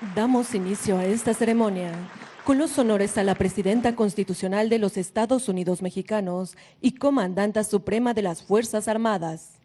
Damos inicio a esta ceremonia con los honores a la Presidenta Constitucional de los Estados Unidos Mexicanos y Comandanta Suprema de las Fuerzas Armadas.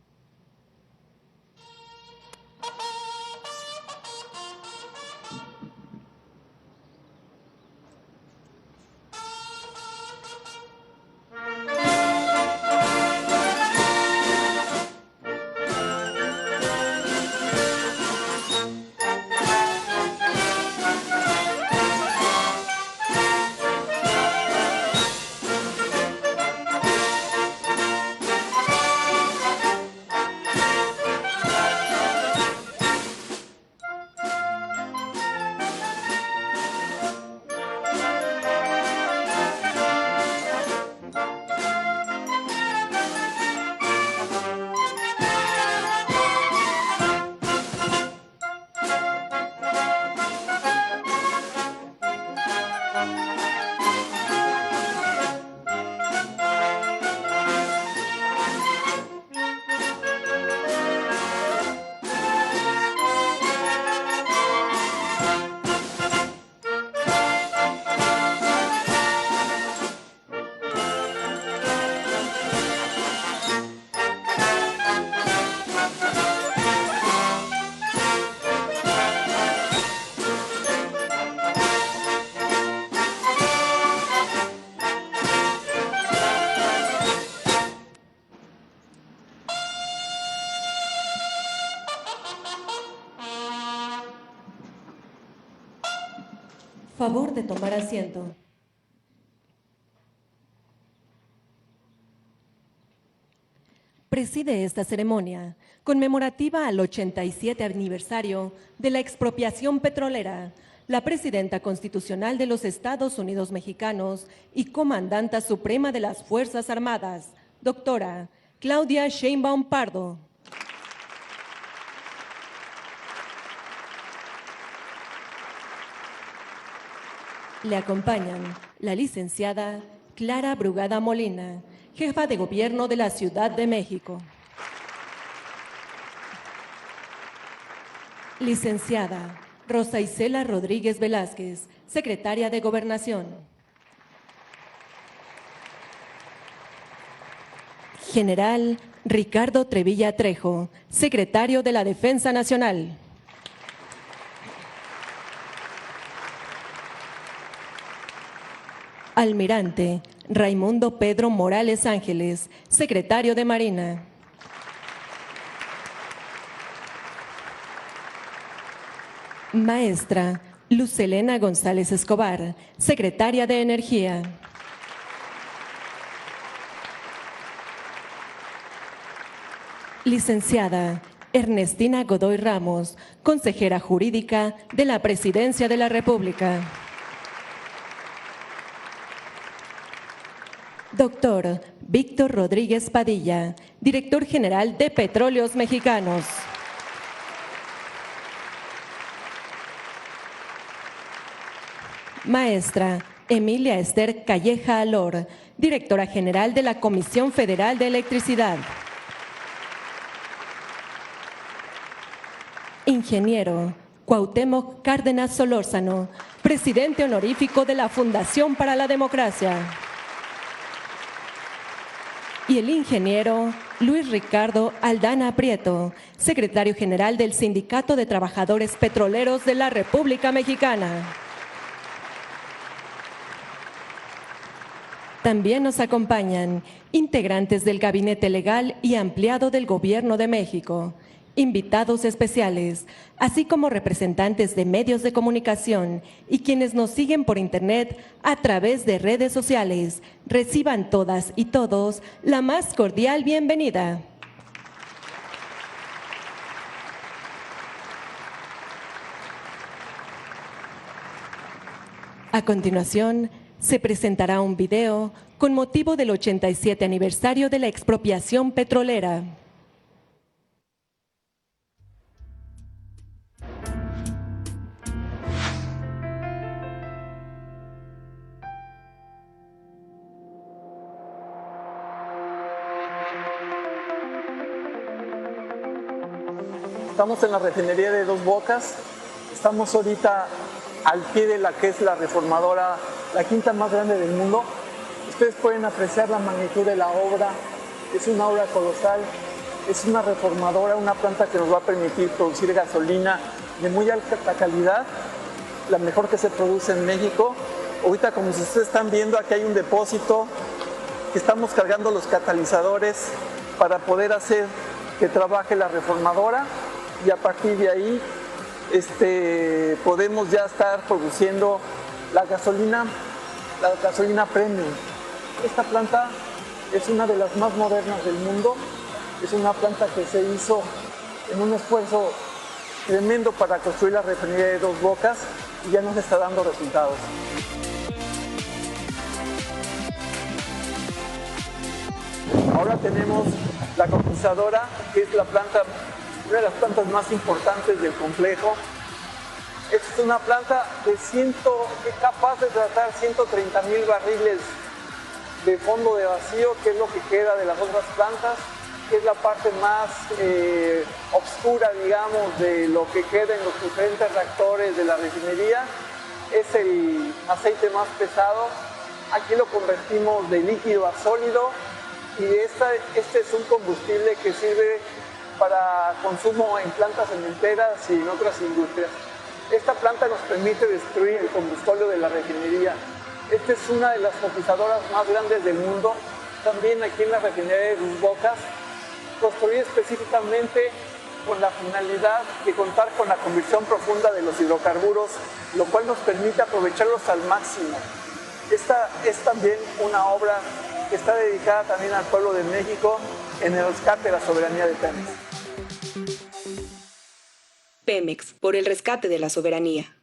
Favor de tomar asiento. Preside esta ceremonia, conmemorativa al 87 aniversario de la expropiación petrolera, la Presidenta Constitucional de los Estados Unidos Mexicanos y Comandanta Suprema de las Fuerzas Armadas, doctora Claudia Sheinbaum Pardo. Le acompañan la licenciada Clara Brugada Molina, jefa de Gobierno de la Ciudad de México. Licenciada Rosa Isela Rodríguez Velázquez, secretaria de Gobernación. General Ricardo Trevilla Trejo, secretario de la Defensa Nacional. Almirante Raimundo Pedro Morales Ángeles, secretario de Marina. Maestra Lucelena González Escobar, secretaria de Energía. Licenciada Ernestina Godoy Ramos, consejera jurídica de la Presidencia de la República. Doctor Víctor Rodríguez Padilla, director general de Petróleos Mexicanos. Maestra Emilia Esther Calleja Alor, directora general de la Comisión Federal de Electricidad. Ingeniero Cuauhtémoc Cárdenas Solórzano, presidente honorífico de la Fundación para la Democracia. Y el ingeniero Luis Ricardo Aldana Prieto, secretario general del Sindicato de Trabajadores Petroleros de la República Mexicana. También nos acompañan integrantes del Gabinete Legal y Ampliado del Gobierno de México, invitados especiales, así como representantes de medios de comunicación y quienes nos siguen por Internet a través de redes sociales. Reciban todas y todos la más cordial bienvenida. A continuación, se presentará un video con motivo del 87 aniversario de la expropiación petrolera. Estamos en la refinería de Dos Bocas. Estamos ahorita al pie de la que es la reformadora, la quinta más grande del mundo. Ustedes pueden apreciar la magnitud de la obra, es una obra colosal, es una reformadora, una planta que nos va a permitir producir gasolina de muy alta calidad, la mejor que se produce en México. Ahorita, como ustedes están viendo, aquí hay un depósito que estamos cargando los catalizadores para poder hacer que trabaje la reformadora, y a partir de ahí podemos ya estar produciendo la gasolina premium. Esta planta es una de las más modernas del mundo, es una planta que se hizo en un esfuerzo tremendo para construir la refinería de Dos Bocas y ya nos está dando resultados. Ahora tenemos la coquizadora, que es la planta, una de las plantas más importantes del complejo. Esta es una planta que es capaz de tratar 130,000 barriles de fondo de vacío, que es lo que queda de las otras plantas, que es la parte más oscura, digamos, de lo que queda en los diferentes reactores de la refinería. Es el aceite más pesado. Aquí lo convertimos de líquido a sólido, y este es un combustible que sirve para consumo en plantas cementeras y en otras industrias. Esta planta nos permite destruir el combustible de la refinería. Esta es una de las coquizadoras más grandes del mundo, también aquí en la refinería de Dos Bocas, construida específicamente con la finalidad de contar con la conversión profunda de los hidrocarburos, lo cual nos permite aprovecharlos al máximo. Esta es también una obra que está dedicada también al pueblo de México en el rescate de la soberanía de Pemex. Pemex, por el rescate de la soberanía.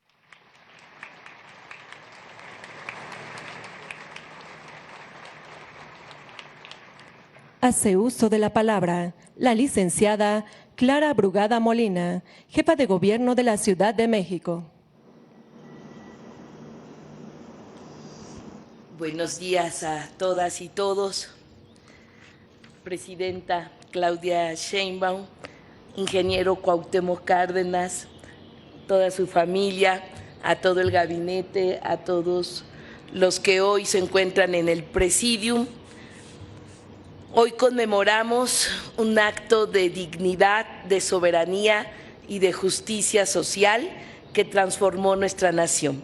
Hace uso de la palabra la licenciada Clara Brugada Molina, jefa de Gobierno de la Ciudad de México. Buenos días a todas y todos. Presidenta Claudia Sheinbaum, ingeniero Cuauhtémoc Cárdenas, toda su familia, a todo el gabinete, a todos los que hoy se encuentran en el Presidium. Hoy conmemoramos un acto de dignidad, de soberanía y de justicia social que transformó nuestra nación.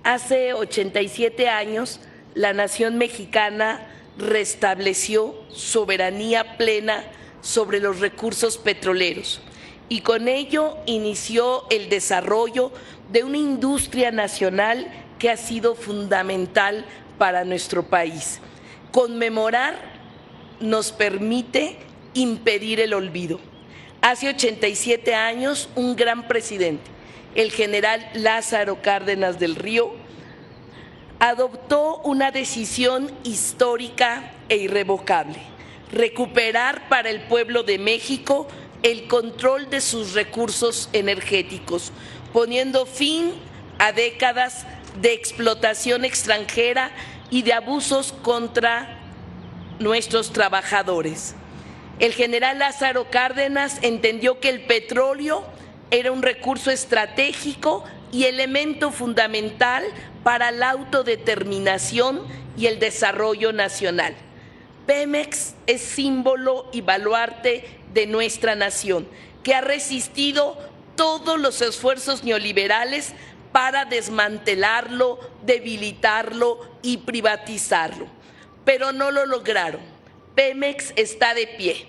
Hace 87 años, la nación mexicana restableció soberanía plena sobre los recursos petroleros y con ello inició el desarrollo de una industria nacional que ha sido fundamental para nuestro país. Conmemorar nos permite impedir el olvido. Hace 87 años, un gran presidente, el general Lázaro Cárdenas del Río, adoptó una decisión histórica e irrevocable: recuperar para el pueblo de México el control de sus recursos energéticos, poniendo fin a décadas de explotación extranjera y de abusos contra nuestros trabajadores. El general Lázaro Cárdenas entendió que el petróleo era un recurso estratégico y elemento fundamental para la autodeterminación y el desarrollo nacional. Pemex es símbolo y baluarte de nuestra nación, que ha resistido todos los esfuerzos neoliberales para desmantelarlo, debilitarlo y privatizarlo. Pero no lo lograron. Pemex está de pie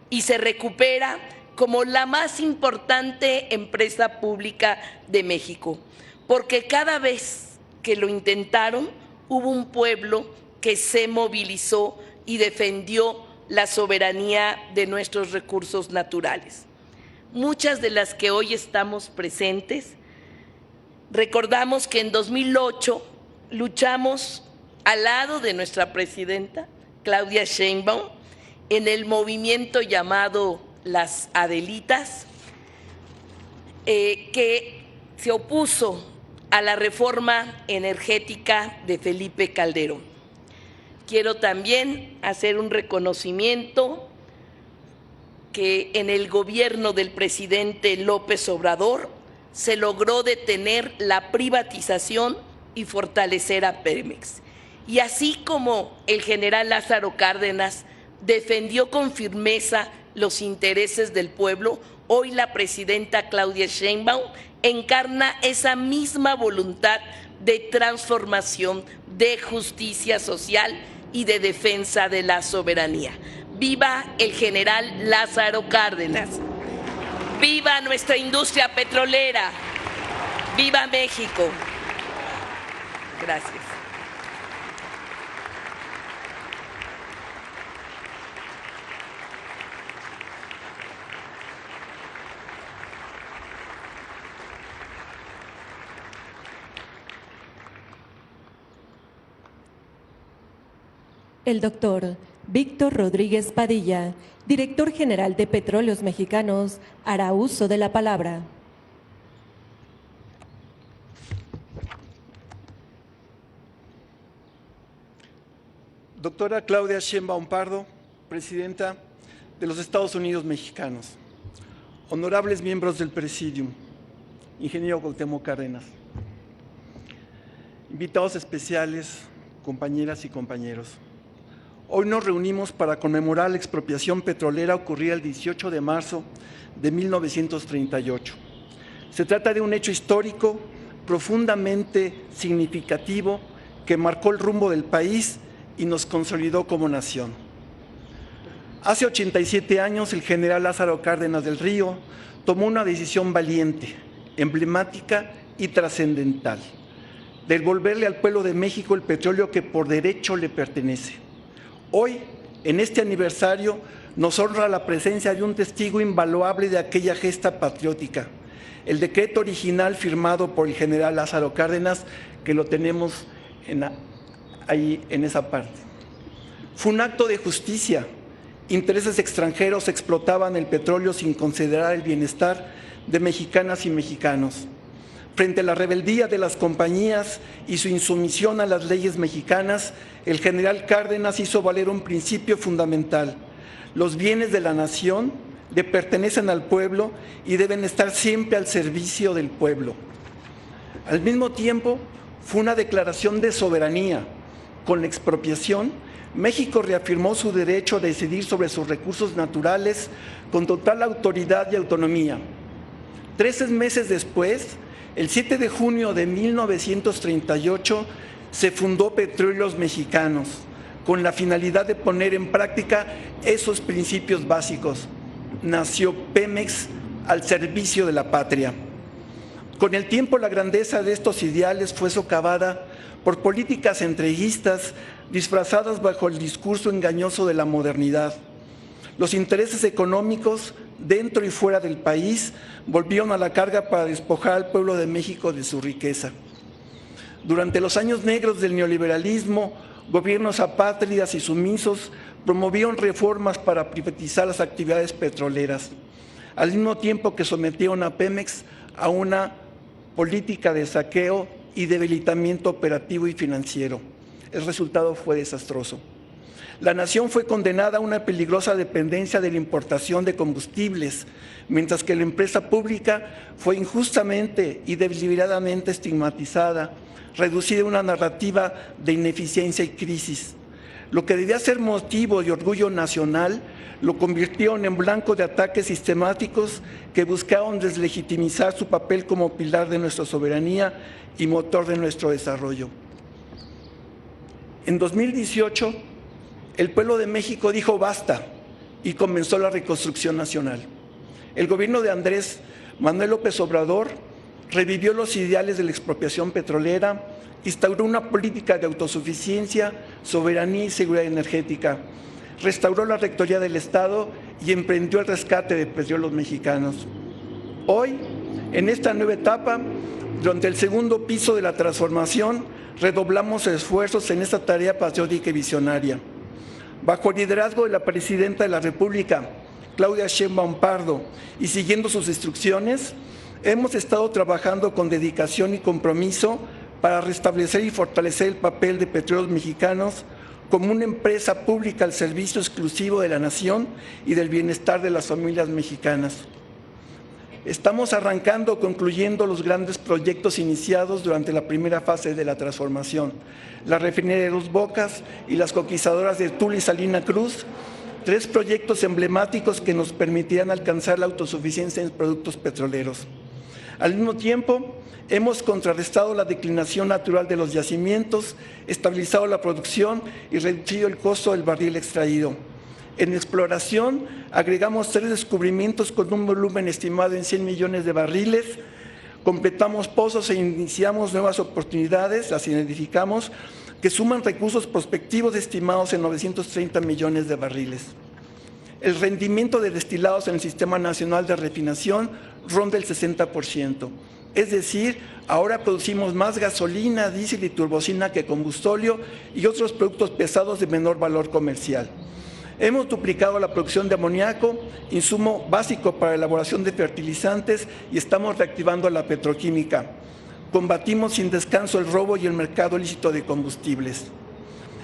y se recupera como la más importante empresa pública de México, porque cada vez que lo intentaron, hubo un pueblo que se movilizó y defendió la soberanía de nuestros recursos naturales. Muchas de las que hoy estamos presentes, recordamos que en 2008 luchamos al lado de nuestra presidenta, Claudia Sheinbaum, en el movimiento llamado Las Adelitas, que se opuso a la reforma energética de Felipe Calderón. Quiero también hacer un reconocimiento que en el gobierno del presidente López Obrador se logró detener la privatización y fortalecer a Pemex. Y así como el general Lázaro Cárdenas defendió con firmeza los intereses del pueblo, hoy la presidenta Claudia Sheinbaum encarna esa misma voluntad de transformación, de justicia social y de defensa de la soberanía. ¡Viva el general Lázaro Cárdenas! ¡Viva nuestra industria petrolera! ¡Viva México! Gracias. El doctor Víctor Rodríguez Padilla, director general de Petróleos Mexicanos, hará uso de la palabra. Doctora Claudia Sheinbaum Pardo, presidenta de los Estados Unidos Mexicanos. Honorables miembros del Presidium, ingeniero Cuauhtémoc Cárdenas, invitados especiales, compañeras y compañeros. Hoy nos reunimos para conmemorar la expropiación petrolera ocurrida el 18 de marzo de 1938. Se trata de un hecho histórico profundamente significativo que marcó el rumbo del país y nos consolidó como nación. Hace 87 años, el general Lázaro Cárdenas del Río tomó una decisión valiente, emblemática y trascendental: devolverle al pueblo de México el petróleo que por derecho le pertenece. Hoy, en este aniversario, nos honra la presencia de un testigo invaluable de aquella gesta patriótica, el decreto original firmado por el general Lázaro Cárdenas, que lo tenemos ahí en esa parte. Fue un acto de justicia. Intereses extranjeros explotaban el petróleo sin considerar el bienestar de mexicanas y mexicanos. Frente a la rebeldía de las compañías y su insumisión a las leyes mexicanas, el general Cárdenas hizo valer un principio fundamental: los bienes de la nación le pertenecen al pueblo y deben estar siempre al servicio del pueblo. Al mismo tiempo, fue una declaración de soberanía. Con la expropiación, México reafirmó su derecho a decidir sobre sus recursos naturales con total autoridad y autonomía. 13 meses después, el 7 de junio de 1938, se fundó Petróleos Mexicanos, con la finalidad de poner en práctica esos principios básicos. Nació Pemex al servicio de la patria. Con el tiempo, la grandeza de estos ideales fue socavada por políticas entreguistas disfrazadas bajo el discurso engañoso de la modernidad. Los intereses económicos dentro y fuera del país volvieron a la carga para despojar al pueblo de México de su riqueza. Durante los años negros del neoliberalismo, gobiernos apátridas y sumisos promovieron reformas para privatizar las actividades petroleras, al mismo tiempo que sometieron a Pemex a una política de saqueo y debilitamiento operativo y financiero. El resultado fue desastroso. La nación fue condenada a una peligrosa dependencia de la importación de combustibles, mientras que la empresa pública fue injustamente y deliberadamente estigmatizada, reducida a una narrativa de ineficiencia y crisis. Lo que debía ser motivo de orgullo nacional lo convirtieron en blanco de ataques sistemáticos que buscaban deslegitimizar su papel como pilar de nuestra soberanía y motor de nuestro desarrollo. En 2018, el pueblo de México dijo basta y comenzó la reconstrucción nacional. El gobierno de Andrés Manuel López Obrador revivió los ideales de la expropiación petrolera, instauró una política de autosuficiencia, soberanía y seguridad energética, restauró la rectoría del Estado y emprendió el rescate de Petróleos Mexicanos. Hoy, en esta nueva etapa, durante el segundo piso de la transformación, redoblamos esfuerzos en esta tarea patriótica y visionaria. Bajo el liderazgo de la Presidenta de la República, Claudia Sheinbaum Pardo, y siguiendo sus instrucciones, hemos estado trabajando con dedicación y compromiso para restablecer y fortalecer el papel de Petróleos Mexicanos como una empresa pública al servicio exclusivo de la nación y del bienestar de las familias mexicanas. Estamos arrancando o concluyendo los grandes proyectos iniciados durante la primera fase de la transformación, la refinería de Dos Bocas y las coquizadoras de Tula y Salina Cruz, 3 proyectos emblemáticos que nos permitirán alcanzar la autosuficiencia en productos petroleros. Al mismo tiempo, hemos contrarrestado la declinación natural de los yacimientos, estabilizado la producción y reducido el costo del barril extraído. En exploración, agregamos 3 descubrimientos con un volumen estimado en 100 millones de barriles, completamos pozos e iniciamos nuevas oportunidades, las identificamos, que suman recursos prospectivos estimados en 930 millones de barriles. El rendimiento de destilados en el Sistema Nacional de Refinación ronda el 60%. Es decir, ahora producimos más gasolina, diésel y turbocina que combustóleo y otros productos pesados de menor valor comercial. Hemos duplicado la producción de amoníaco, insumo básico para la elaboración de fertilizantes, y estamos reactivando la petroquímica. Combatimos sin descanso el robo y el mercado ilícito de combustibles.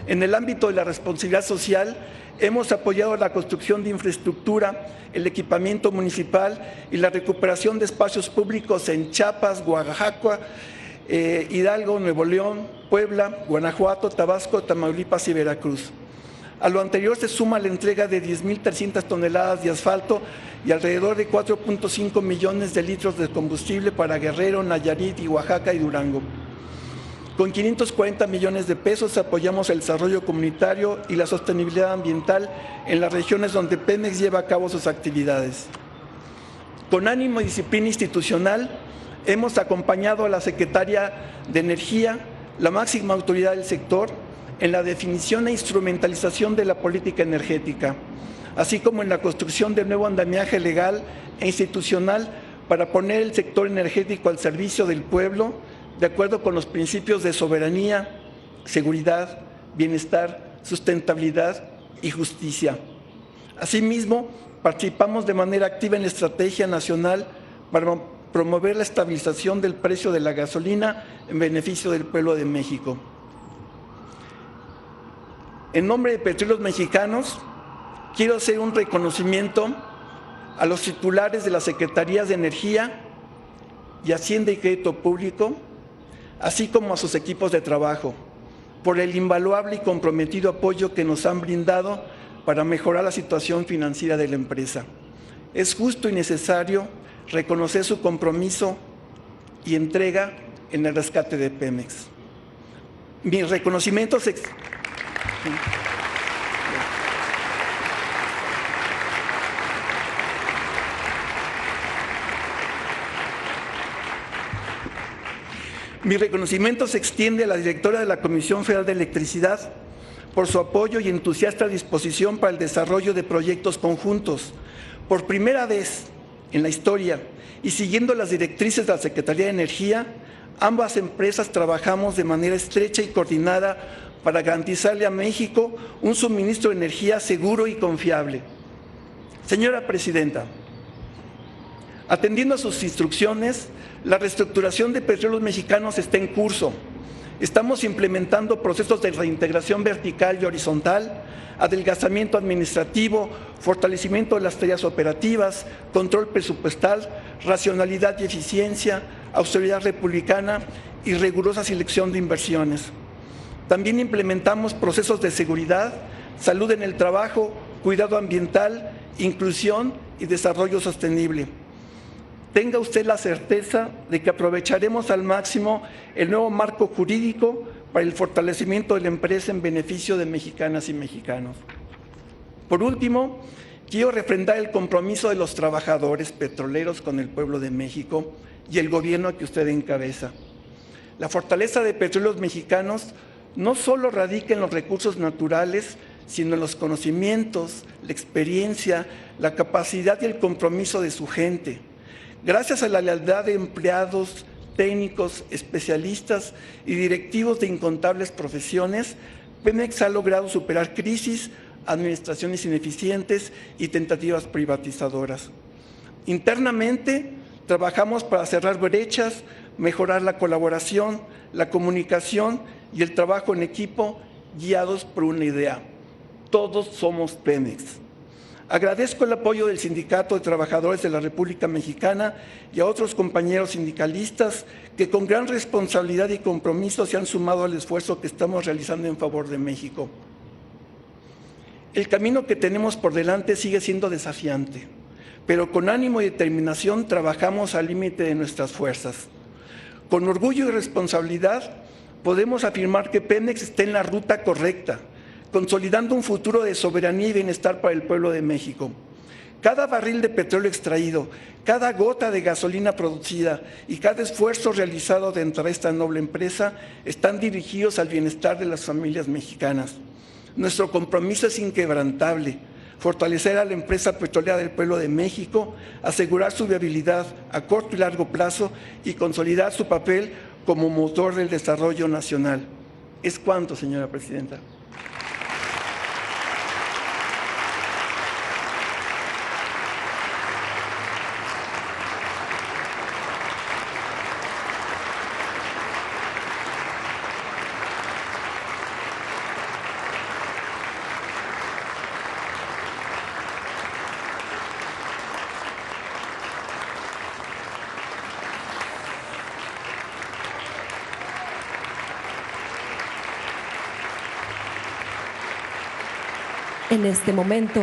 En el ámbito de la responsabilidad social, hemos apoyado la construcción de infraestructura, el equipamiento municipal y la recuperación de espacios públicos en Chiapas, Oaxaca, Hidalgo, Nuevo León, Puebla, Guanajuato, Tabasco, Tamaulipas y Veracruz. A lo anterior se suma la entrega de 10.300 toneladas de asfalto y alrededor de 4.5 millones de litros de combustible para Guerrero, Nayarit, y Oaxaca y Durango. Con 540 millones de pesos apoyamos el desarrollo comunitario y la sostenibilidad ambiental en las regiones donde Pemex lleva a cabo sus actividades. Con ánimo y disciplina institucional, hemos acompañado a la Secretaría de Energía, la máxima autoridad del sector, en la definición e instrumentalización de la política energética, así como en la construcción de nuevo andamiaje legal e institucional para poner el sector energético al servicio del pueblo, de acuerdo con los principios de soberanía, seguridad, bienestar, sustentabilidad y justicia. Asimismo, participamos de manera activa en la estrategia nacional para promover la estabilización del precio de la gasolina en beneficio del pueblo de México. En nombre de Petróleos Mexicanos, quiero hacer un reconocimiento a los titulares de las Secretarías de Energía y Hacienda y Crédito Público, así como a sus equipos de trabajo, por el invaluable y comprometido apoyo que nos han brindado para mejorar la situación financiera de la empresa. Es justo y necesario reconocer su compromiso y entrega en el rescate de Pemex. Mi reconocimiento se... Mi reconocimiento se extiende a la directora de la Comisión Federal de Electricidad por su apoyo y entusiasta disposición para el desarrollo de proyectos conjuntos. Por primera vez en la historia y siguiendo las directrices de la Secretaría de Energía, ambas empresas trabajamos de manera estrecha y coordinada para garantizarle a México un suministro de energía seguro y confiable. Señora Presidenta, atendiendo a sus instrucciones, la reestructuración de Petróleos Mexicanos está en curso. Estamos implementando procesos de reintegración vertical y horizontal, adelgazamiento administrativo, fortalecimiento de las tareas operativas, control presupuestal, racionalidad y eficiencia, austeridad republicana y rigurosa selección de inversiones. También implementamos procesos de seguridad, salud en el trabajo, cuidado ambiental, inclusión y desarrollo sostenible. Tenga usted la certeza de que aprovecharemos al máximo el nuevo marco jurídico para el fortalecimiento de la empresa en beneficio de mexicanas y mexicanos. Por último, quiero refrendar el compromiso de los trabajadores petroleros con el pueblo de México y el gobierno que usted encabeza. La fortaleza de Petróleos Mexicanos no solo radica en los recursos naturales, sino en los conocimientos, la experiencia, la capacidad y el compromiso de su gente. Gracias a la lealtad de empleados, técnicos, especialistas y directivos de incontables profesiones, Pemex ha logrado superar crisis, administraciones ineficientes y tentativas privatizadoras. Internamente, trabajamos para cerrar brechas, mejorar la colaboración, la comunicación y el trabajo en equipo guiados por una idea. Todos somos Pemex. Agradezco el apoyo del Sindicato de Trabajadores de la República Mexicana y a otros compañeros sindicalistas que con gran responsabilidad y compromiso se han sumado al esfuerzo que estamos realizando en favor de México. El camino que tenemos por delante sigue siendo desafiante, pero con ánimo y determinación trabajamos al límite de nuestras fuerzas. Con orgullo y responsabilidad podemos afirmar que Pemex está en la ruta correcta, consolidando un futuro de soberanía y bienestar para el pueblo de México. Cada barril de petróleo extraído, cada gota de gasolina producida y cada esfuerzo realizado dentro de esta noble empresa están dirigidos al bienestar de las familias mexicanas. Nuestro compromiso es inquebrantable: fortalecer a la empresa petrolera del pueblo de México, asegurar su viabilidad a corto y largo plazo y consolidar su papel como motor del desarrollo nacional. ¿Es cuánto, señora presidenta? En este momento,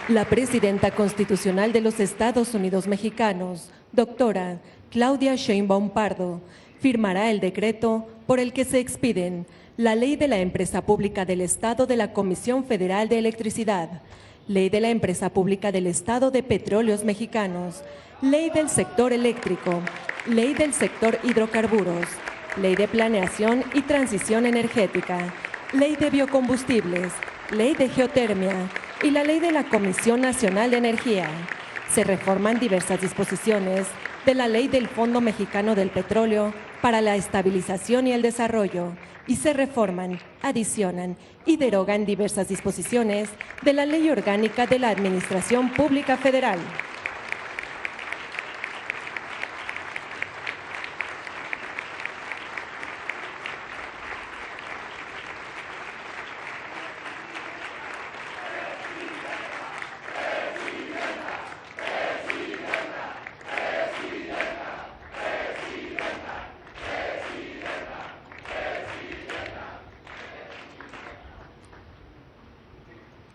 la presidenta constitucional de los Estados Unidos Mexicanos, doctora Claudia Sheinbaum Pardo, firmará el decreto por el que se expiden la Ley de la Empresa Pública del Estado de la Comisión Federal de Electricidad, Ley de la Empresa Pública del Estado de Petróleos Mexicanos, Ley del Sector Eléctrico, Ley del Sector Hidrocarburos, Ley de Planeación y Transición Energética, Ley de Biocombustibles, Ley de Geotermia y la Ley de la Comisión Nacional de Energía. Se reforman diversas disposiciones de la Ley del Fondo Mexicano del Petróleo para la Estabilización y el Desarrollo y se reforman, adicionan y derogan diversas disposiciones de la Ley Orgánica de la Administración Pública Federal.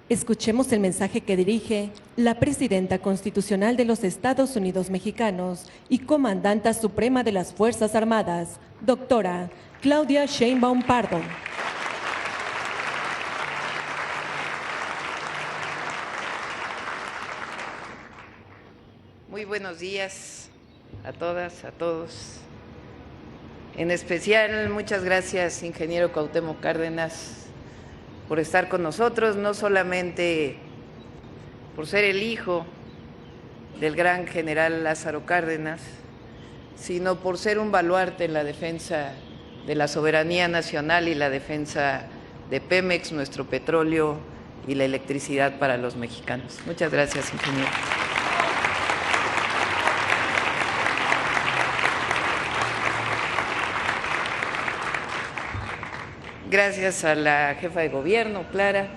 Escuchemos el mensaje que dirige la presidenta constitucional de los Estados Unidos Mexicanos y comandanta suprema de las Fuerzas Armadas, doctora Claudia Sheinbaum Pardo. Muy buenos días a todas, a todos. En especial, muchas gracias, ingeniero Cuauhtémoc Cárdenas, por estar con nosotros, no solamente por ser el hijo del gran general Lázaro Cárdenas, sino por ser un baluarte en la defensa de la soberanía nacional y la defensa de Pemex, nuestro petróleo y la electricidad para los mexicanos. Muchas gracias, ingeniero. Gracias a la jefa de gobierno, Clara,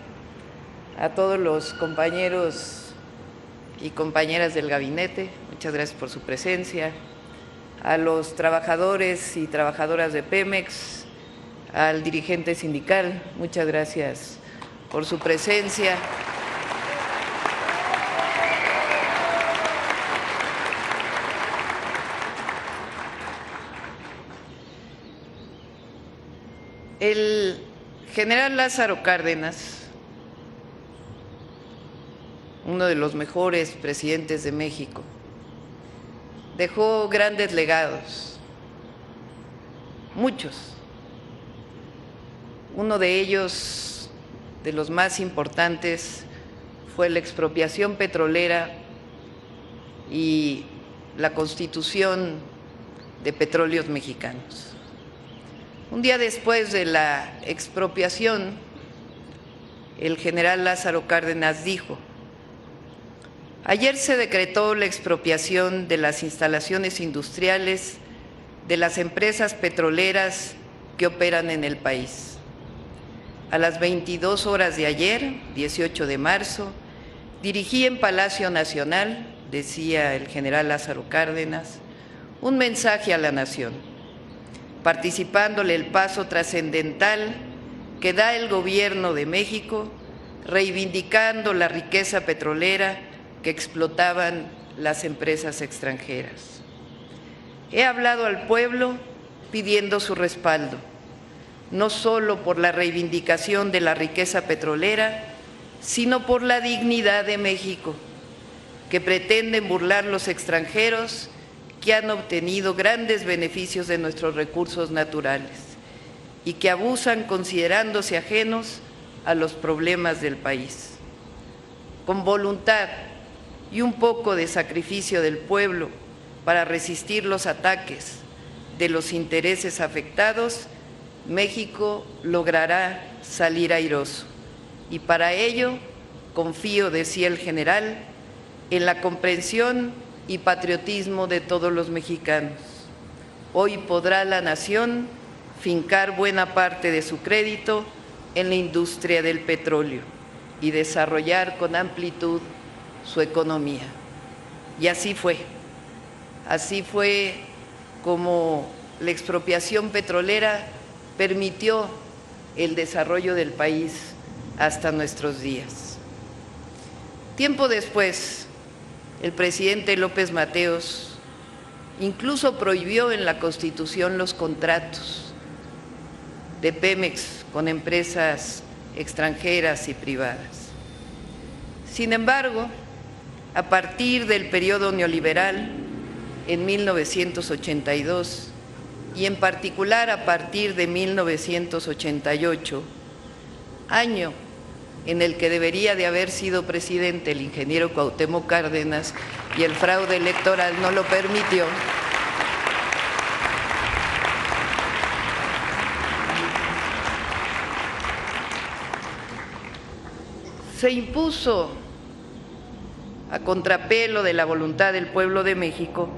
a todos los compañeros y compañeras del gabinete, muchas gracias por su presencia, a los trabajadores y trabajadoras de Pemex, al dirigente sindical, muchas gracias por su presencia. El general Lázaro Cárdenas, uno de los mejores presidentes de México, dejó grandes legados, muchos. Uno de ellos, de los más importantes, fue la expropiación petrolera y la constitución de Petróleos Mexicanos. Un día después de la expropiación, el general Lázaro Cárdenas dijo: ayer se decretó la expropiación de las instalaciones industriales de las empresas petroleras que operan en el país. A las 22 horas de ayer, 18 de marzo, dirigí en Palacio Nacional, decía el general Lázaro Cárdenas, un mensaje a la nación, participándole el paso trascendental que da el Gobierno de México, reivindicando la riqueza petrolera que explotaban las empresas extranjeras. He hablado al pueblo pidiendo su respaldo, no solo por la reivindicación de la riqueza petrolera, sino por la dignidad de México, que pretenden burlar los extranjeros que han obtenido grandes beneficios de nuestros recursos naturales y que abusan considerándose ajenos a los problemas del país. Con voluntad y un poco de sacrificio del pueblo para resistir los ataques de los intereses afectados, México logrará salir airoso. Y para ello confío, decía el general, en la comprensión y patriotismo de todos los mexicanos. Hoy podrá la nación fincar buena parte de su crédito en la industria del petróleo y desarrollar con amplitud su economía. Y así fue. Así fue como la expropiación petrolera permitió el desarrollo del país hasta nuestros días. Tiempo después, el presidente López Mateos incluso prohibió en la Constitución los contratos de Pemex con empresas extranjeras y privadas. Sin embargo, a partir del periodo neoliberal, en 1982, y en particular a partir de 1988, año en el que debería de haber sido presidente el ingeniero Cuauhtémoc Cárdenas y el fraude electoral no lo permitió, se impuso a contrapelo de la voluntad del pueblo de México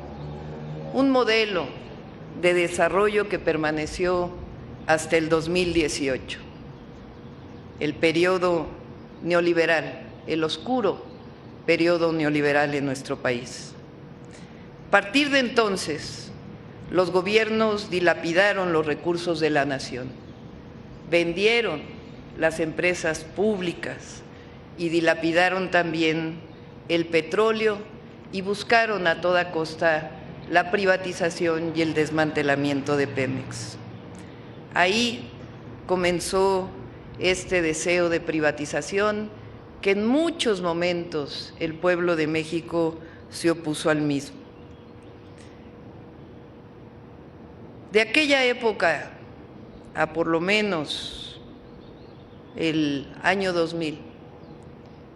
un modelo de desarrollo que permaneció hasta el 2018, el periodo neoliberal, el oscuro periodo neoliberal en nuestro país. A partir de entonces, los gobiernos dilapidaron los recursos de la nación, vendieron las empresas públicas y dilapidaron también el petróleo y buscaron a toda costa la privatización y el desmantelamiento de Pemex. Ahí comenzó este deseo de privatización que en muchos momentos el pueblo de México se opuso al mismo. De aquella época a por lo menos el año 2000,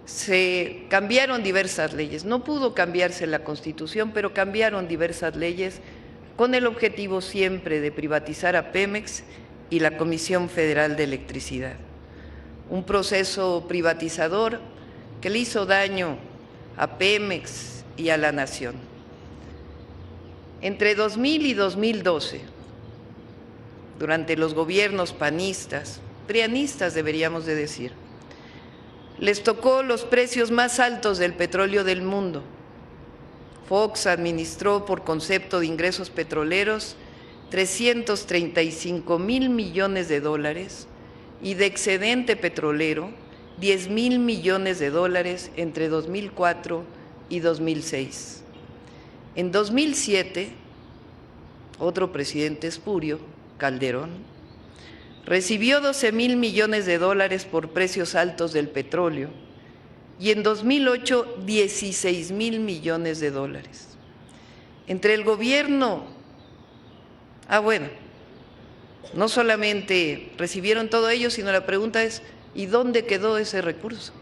se cambiaron diversas leyes. No pudo cambiarse la Constitución, pero cambiaron diversas leyes con el objetivo siempre de privatizar a Pemex y la Comisión Federal de Electricidad. Un proceso privatizador que le hizo daño a Pemex y a la nación. Entre 2000 y 2012, durante los gobiernos panistas, prianistas deberíamos de decir, les tocó los precios más altos del petróleo del mundo. Fox administró por concepto de ingresos petroleros 335,000 millones de dólares y de excedente petrolero 10,000 millones de dólares entre 2004 y 2006. En 2007, otro presidente espurio, Calderón, recibió 12,000 millones de dólares por precios altos del petróleo y en 2008 16,000 millones de dólares. Entre el gobierno, no solamente recibieron todo ello, sino la pregunta es, ¿y dónde quedó ese recurso?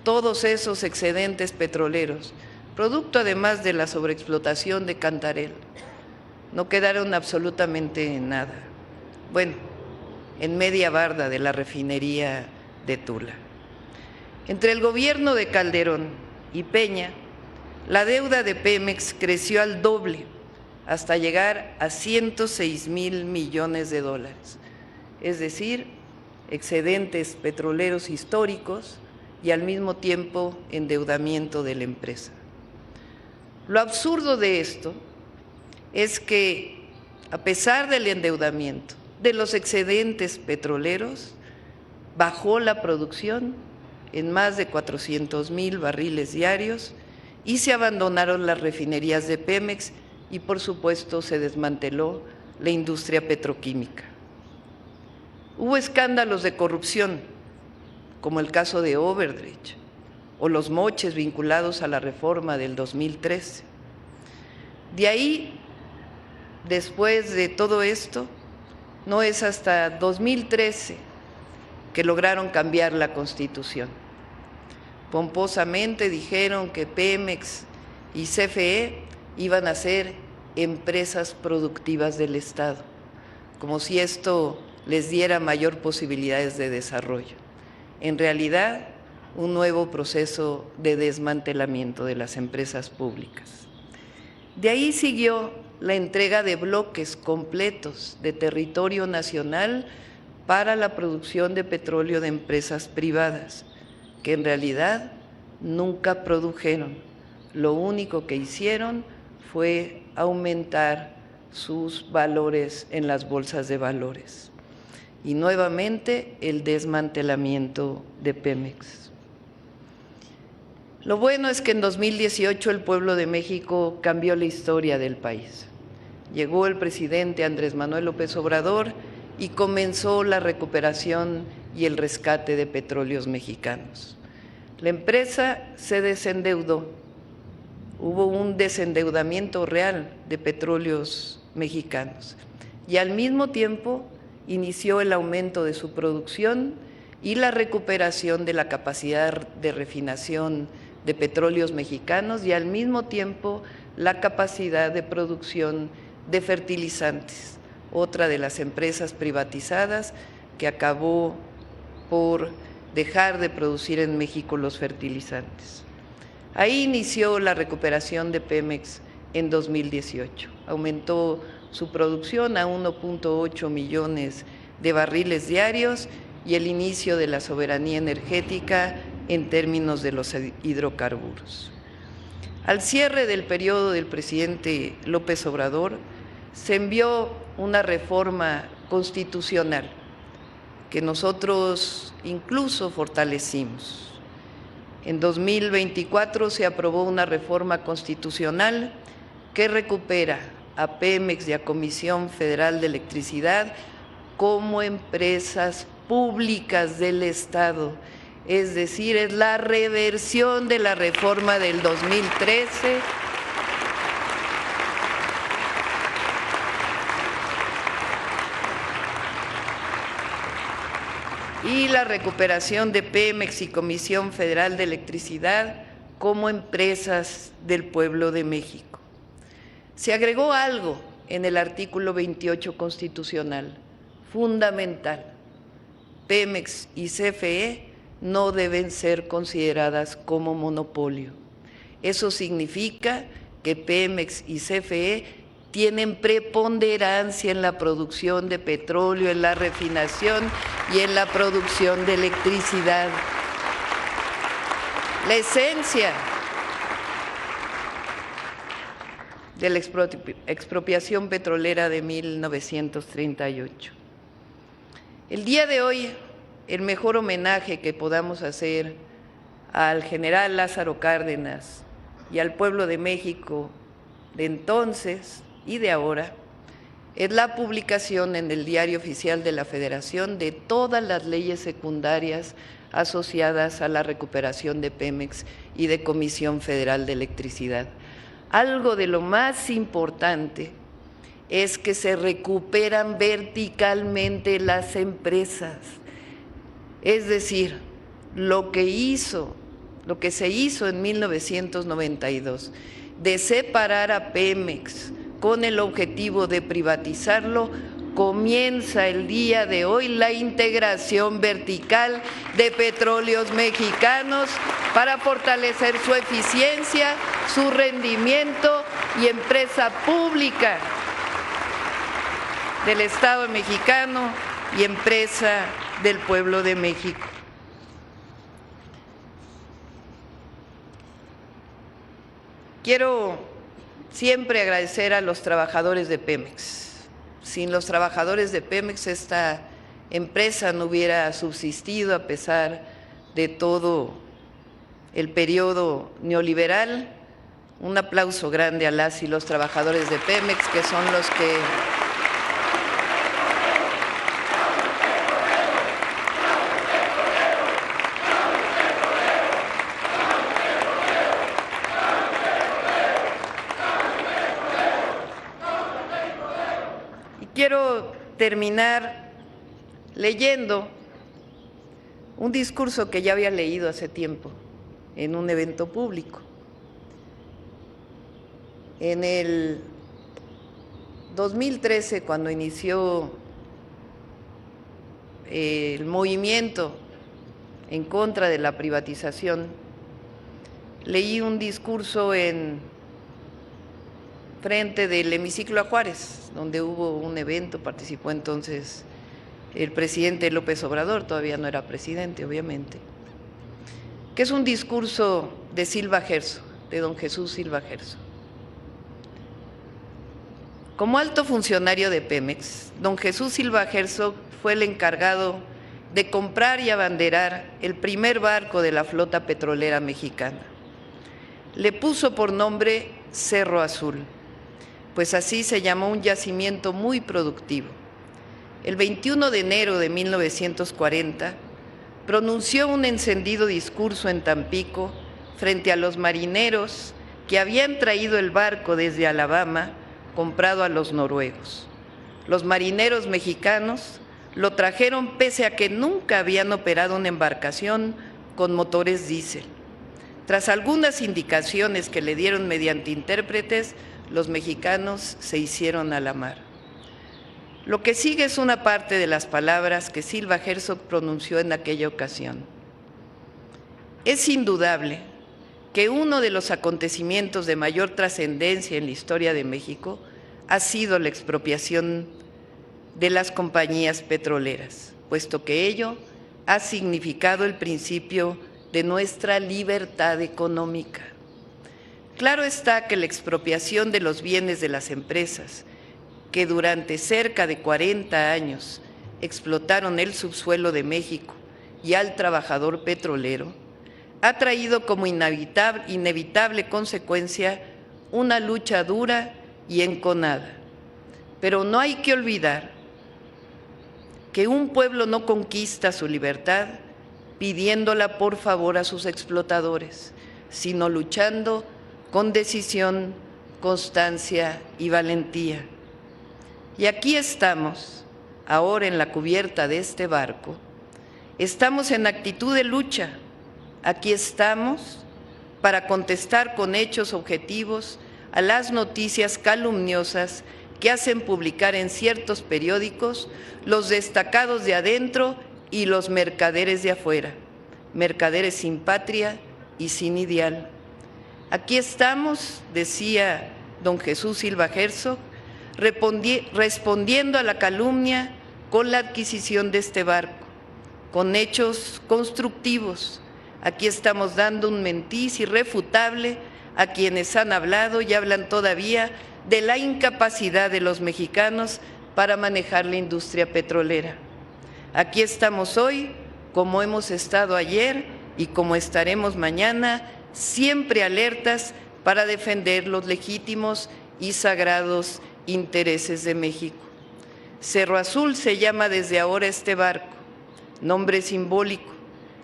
Todos esos excedentes petroleros, producto además de la sobreexplotación de Cantarell, no quedaron absolutamente en nada. En media barda de la refinería de Tula. Entre el gobierno de Calderón y Peña, la deuda de Pemex creció al doble, hasta llegar a 106,000 millones de dólares. Es decir, excedentes petroleros históricos y al mismo tiempo endeudamiento de la empresa. Lo absurdo de esto es que, a pesar del endeudamiento, de los excedentes petroleros, bajó la producción en más de 400,000 barriles diarios y se abandonaron las refinerías de Pemex y, por supuesto, se desmanteló la industria petroquímica. Hubo escándalos de corrupción, como el caso de Overdrecht o los moches vinculados a la reforma del 2013. De ahí, después de todo esto, no es hasta 2013 que lograron cambiar la Constitución. Pomposamente dijeron que Pemex y CFE iban a ser empresas productivas del Estado, como si esto les diera mayor posibilidades de desarrollo. En realidad, un nuevo proceso de desmantelamiento de las empresas públicas. De ahí siguió la entrega de bloques completos de territorio nacional para la producción de petróleo de empresas privadas, que en realidad nunca produjeron. Lo único que hicieron fue aumentar sus valores en las bolsas de valores. Y nuevamente el desmantelamiento de Pemex. Lo bueno es que en 2018 el pueblo de México cambió la historia del país. Llegó el presidente Andrés Manuel López Obrador y comenzó la recuperación y el rescate de petróleos mexicanos. La empresa se desendeudó, hubo un desendeudamiento real de petróleos mexicanos y al mismo tiempo inició el aumento de su producción y la recuperación de la capacidad de refinación de petróleos mexicanos y al mismo tiempo la capacidad de producción de fertilizantes, otra de las empresas privatizadas que acabó por dejar de producir en México los fertilizantes. Ahí inició la recuperación de Pemex en 2018. Aumentó su producción a 1.8 millones de barriles diarios y el inicio de la soberanía energética en términos de los hidrocarburos. Al cierre del periodo del presidente López Obrador, se envió una reforma constitucional que nosotros incluso fortalecimos. En 2024 se aprobó una reforma constitucional que recupera a Pemex y a Comisión Federal de Electricidad como empresas públicas del Estado, es decir, es la reversión de la reforma del 2013 y la recuperación de Pemex y Comisión Federal de Electricidad como empresas del pueblo de México. Se agregó algo en el artículo 28 constitucional, fundamental. Pemex y CFE no deben ser consideradas como monopolio. Eso significa que Pemex y CFE tienen preponderancia en la producción de petróleo, en la refinación y en la producción de electricidad. La esencia de la expropiación petrolera de 1938. El día de hoy, el mejor homenaje que podamos hacer al general Lázaro Cárdenas y al pueblo de México de entonces y de ahora es la publicación en el Diario Oficial de la Federación de todas las leyes secundarias asociadas a la recuperación de Pemex y de Comisión Federal de Electricidad. Algo de lo más importante es que se recuperan verticalmente las empresas, es decir, lo que se hizo en 1992 de separar a Pemex con el objetivo de privatizarlo, comienza el día de hoy la integración vertical de petróleos mexicanos para fortalecer su eficiencia, su rendimiento y empresa pública del Estado mexicano y empresa del pueblo de México. Quiero siempre agradecer a los trabajadores de Pemex. Sin los trabajadores de Pemex esta empresa no hubiera subsistido a pesar de todo el periodo neoliberal. Un aplauso grande a las y los trabajadores de Pemex, que son los que quiero terminar leyendo un discurso que ya había leído hace tiempo en un evento público. En el 2013, cuando inició el movimiento en contra de la privatización, leí un discurso en frente del hemiciclo a Juárez, donde hubo un evento, participó entonces el presidente López Obrador, todavía no era presidente, obviamente, que es un discurso de Silva Herzog, de don Jesús Silva Herzog. Como alto funcionario de Pemex, don Jesús Silva Herzog fue el encargado de comprar y abanderar el primer barco de la flota petrolera mexicana. Le puso por nombre Cerro Azul, pues así se llamó un yacimiento muy productivo. El 21 de enero de 1940, pronunció un encendido discurso en Tampico frente a los marineros que habían traído el barco desde Alabama, comprado a los noruegos. Los marineros mexicanos lo trajeron pese a que nunca habían operado una embarcación con motores diésel. Tras algunas indicaciones que le dieron mediante intérpretes, los mexicanos se hicieron a la mar. Lo que sigue es una parte de las palabras que Silva Herzog pronunció en aquella ocasión. Es indudable que uno de los acontecimientos de mayor trascendencia en la historia de México ha sido la expropiación de las compañías petroleras, puesto que ello ha significado el principio de nuestra libertad económica. Claro está que la expropiación de los bienes de las empresas que durante cerca de 40 años explotaron el subsuelo de México y al trabajador petrolero, ha traído como inevitable consecuencia una lucha dura y enconada. Pero no hay que olvidar que un pueblo no conquista su libertad pidiéndola por favor a sus explotadores, sino luchando con decisión, constancia y valentía. Y aquí estamos, ahora en la cubierta de este barco, estamos en actitud de lucha. Aquí estamos para contestar con hechos objetivos a las noticias calumniosas que hacen publicar en ciertos periódicos los destacados de adentro y los mercaderes de afuera, mercaderes sin patria y sin ideal. Aquí estamos, decía don Jesús Silva Herzog, respondiendo a la calumnia con la adquisición de este barco, con hechos constructivos. Aquí estamos dando un mentiz irrefutable a quienes han hablado y hablan todavía de la incapacidad de los mexicanos para manejar la industria petrolera. Aquí estamos hoy, como hemos estado ayer y como estaremos mañana, siempre alertas para defender los legítimos y sagrados intereses de México. Cerro Azul se llama desde ahora este barco, nombre simbólico.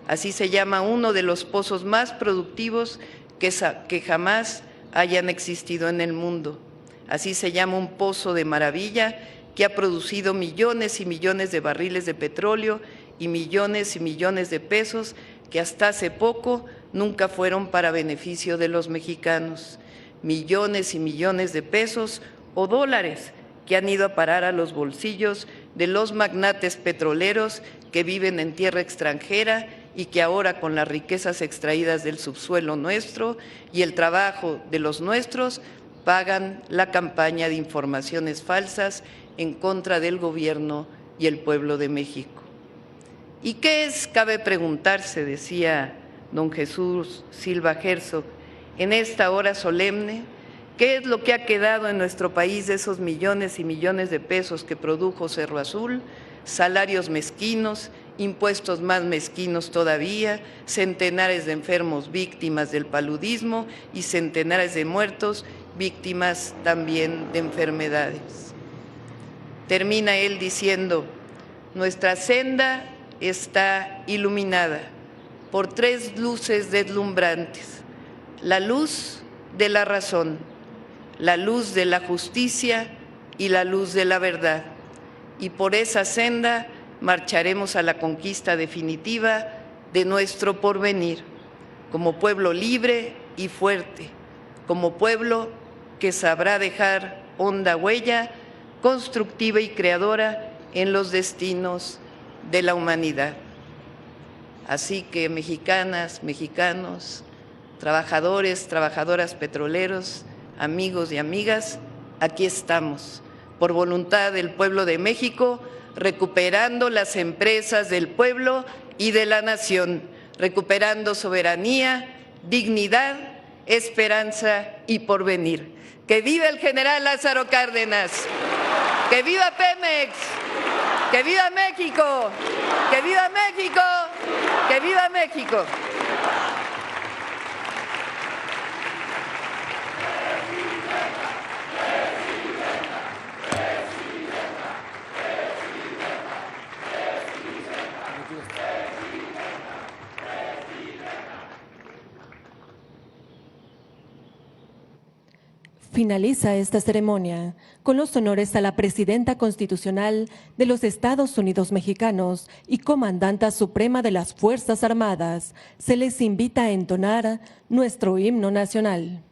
Así se llama uno de los pozos más productivos que jamás hayan existido en el mundo. Así se llama un pozo de maravilla que ha producido millones y millones de barriles de petróleo y millones de pesos que hasta hace poco nunca fueron para beneficio de los mexicanos. Millones y millones de pesos o dólares que han ido a parar a los bolsillos de los magnates petroleros que viven en tierra extranjera y que ahora con las riquezas extraídas del subsuelo nuestro y el trabajo de los nuestros pagan la campaña de informaciones falsas en contra del gobierno y el pueblo de México. ¿Y qué es, cabe preguntarse, decía don Jesús Silva Herzog, en esta hora solemne, ¿qué es lo que ha quedado en nuestro país de esos millones y millones de pesos que produjo Cerro Azul? Salarios mezquinos, impuestos más mezquinos todavía, centenares de enfermos víctimas del paludismo y centenares de muertos víctimas también de enfermedades. Termina él diciendo: nuestra senda está iluminada por 3 luces deslumbrantes: la luz de la razón, la luz de la justicia y la luz de la verdad. Y por esa senda marcharemos a la conquista definitiva de nuestro porvenir, como pueblo libre y fuerte, como pueblo que sabrá dejar honda huella constructiva y creadora en los destinos de la humanidad. Así que, mexicanas, mexicanos, trabajadores, trabajadoras petroleros, amigos y amigas, aquí estamos, por voluntad del pueblo de México, recuperando las empresas del pueblo y de la nación, recuperando soberanía, dignidad, esperanza y porvenir. ¡Que viva el general Lázaro Cárdenas! ¡Que viva Pemex! ¡Que viva México! ¡Que viva México! ¡Que viva México! Finaliza esta ceremonia con los honores a la Presidenta Constitucional de los Estados Unidos Mexicanos y Comandanta Suprema de las Fuerzas Armadas. Se les invita a entonar nuestro himno nacional.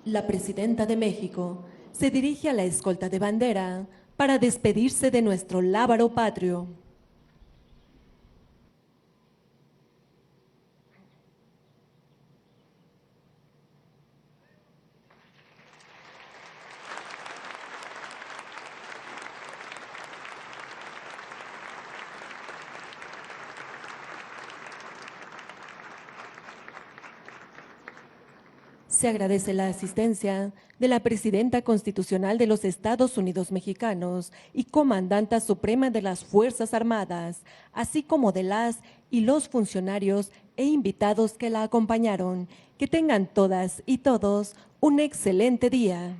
La Presidenta de México se dirige a la escolta de bandera para despedirse de nuestro lábaro patrio. Se agradece la asistencia de la Presidenta Constitucional de los Estados Unidos Mexicanos y Comandanta Suprema de las Fuerzas Armadas, así como de las y los funcionarios e invitados que la acompañaron. Que tengan todas y todos un excelente día.